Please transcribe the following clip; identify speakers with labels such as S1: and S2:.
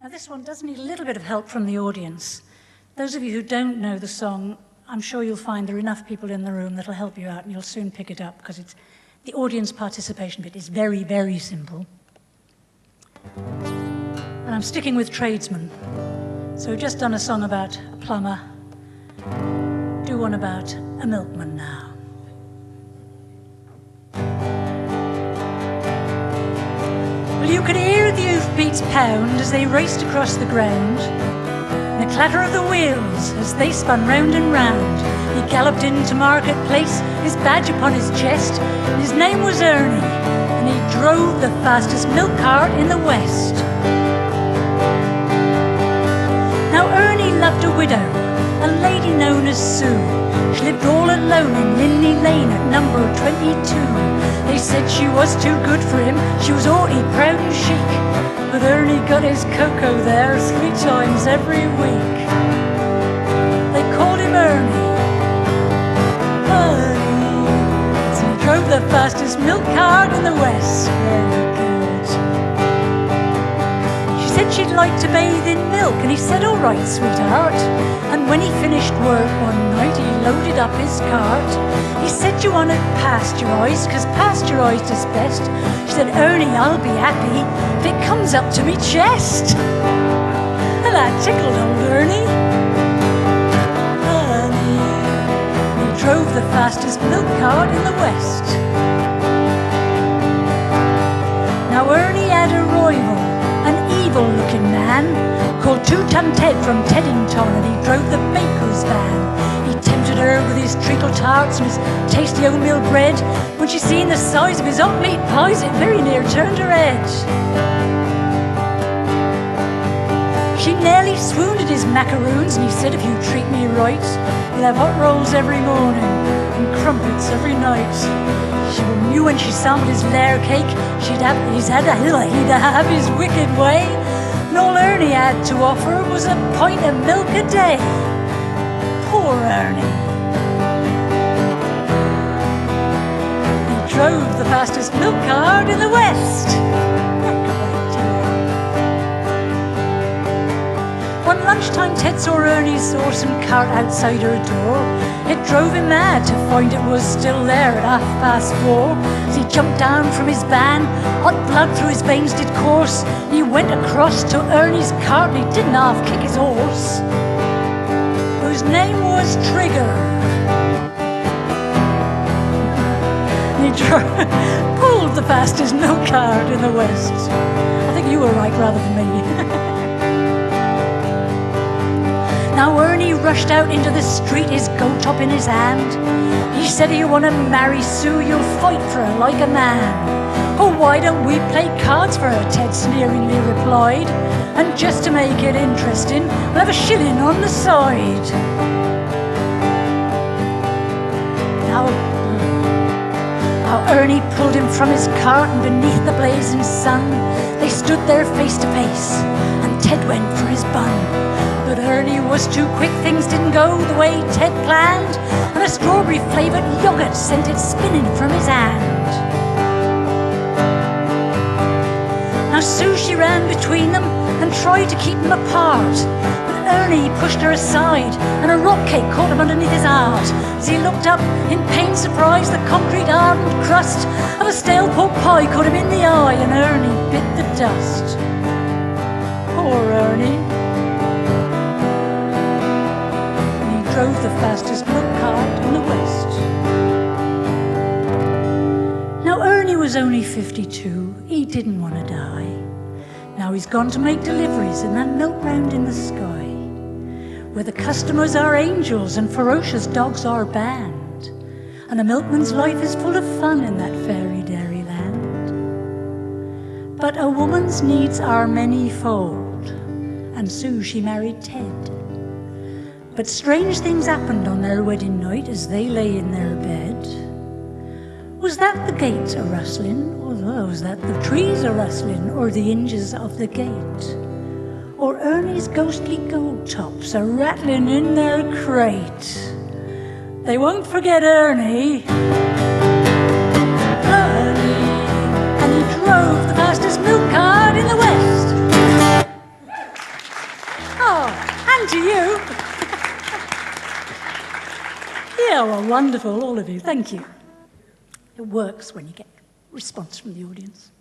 S1: Now this one does need a little bit of help from the audience. Those of you who don't know the song, I'm sure you'll find there are enough people in the room that'll help you out and you'll soon pick it up because it's the audience participation bit is very, very simple. And I'm sticking with tradesmen. So we've just done a song about a plumber. Do one about a milkman now. Well, you could hear the hoofbeats pound as they raced across the ground, and the clatter of the wheels as they spun round and round. He galloped into marketplace, his badge upon his chest, and his name was Ernie, and he drove the fastest milk cart in the West. Now Ernie loved a widow, a lady known as Sue. She lived all alone in Linley Lane at number 22. They said she was too good for him, she was haughty, proud and chic. But Ernie got his cocoa there 3 times every week. They called him Ernie. So he drove the fastest milk cart in the West. Very good. She said she'd like to bathe in milk, and he said, all right, sweetheart. And when he finished work one night, he loaded up his cart. He said, you want it pasteurised, because pasteurised is best. She said, Ernie, I'll be happy if it comes up to me chest. And that tickled old Ernie. He drove the fastest milk cart in the West. Now Ernie had a rival, an evil-looking man called Two-Ton Ted from Teddington, and he drove the baker's van. He tempted her with his treacle tarts and his tasty oatmeal bread. When she seen the size of his hot meat pies, it very near turned her head. She nearly swooned at his macaroons, and he said, if you treat me right, you'll have hot rolls every morning and crumpets every night. She knew when she sampled his layer cake, he'd have his wicked way. And all Ernie had to offer was a pint of milk a day. Poor Ernie. He drove the fastest milk cart in the West. One lunchtime, Ted saw Ernie's awesome cart outside her door. It drove him mad to find it was still there at 4:30. As he jumped down from his van, hot blood through his veins did course. He went across to Ernie's cart and he didn't half kick his horse, whose name was Trigger. And he pulled the fastest milk cart in the West. I think you were right rather than me. Now Ernie rushed out into the street, his goat top in his hand. He said, you want to marry Sue, you'll fight for her like a man. Oh, why don't we play cards for her, Ted sneeringly replied. And just to make it interesting, we'll have a shilling on the side. Now Ernie pulled him from his cart, and beneath the blazing sun, they stood there face to face, and Ted went for his bun. But Ernie was too quick, things didn't go the way Ted planned, and a strawberry-flavoured yoghurt sent it spinning from his hand. Now Sue, she ran between them and tried to keep them apart, but Ernie pushed her aside, and a rock cake caught him underneath his heart. As he looked up in pained surprise, the concrete hardened crust of a stale pork pie caught him in the eye, and Ernie bit the dust. Poor Ernie. Drove the fastest milk cart in the West. Now Ernie was only 52, he didn't want to die. Now he's gone to make deliveries in that milk round in the sky, where the customers are angels and ferocious dogs are banned, and a milkman's life is full of fun in that fairy dairy land. But a woman's needs are many-fold, and Sue, she married Ted. But strange things happened on their wedding night as they lay in their bed. Was that the gate a-rustling, or was that the trees a-rustling, or the hinges of the gate? Or Ernie's ghostly gold tops a-rattling in their crate? They won't forget Ernie. Ernie, and he drove the fastest milk cart in the West. Yeah, well, wonderful, all of you. Thank you. It works when you get response from the audience.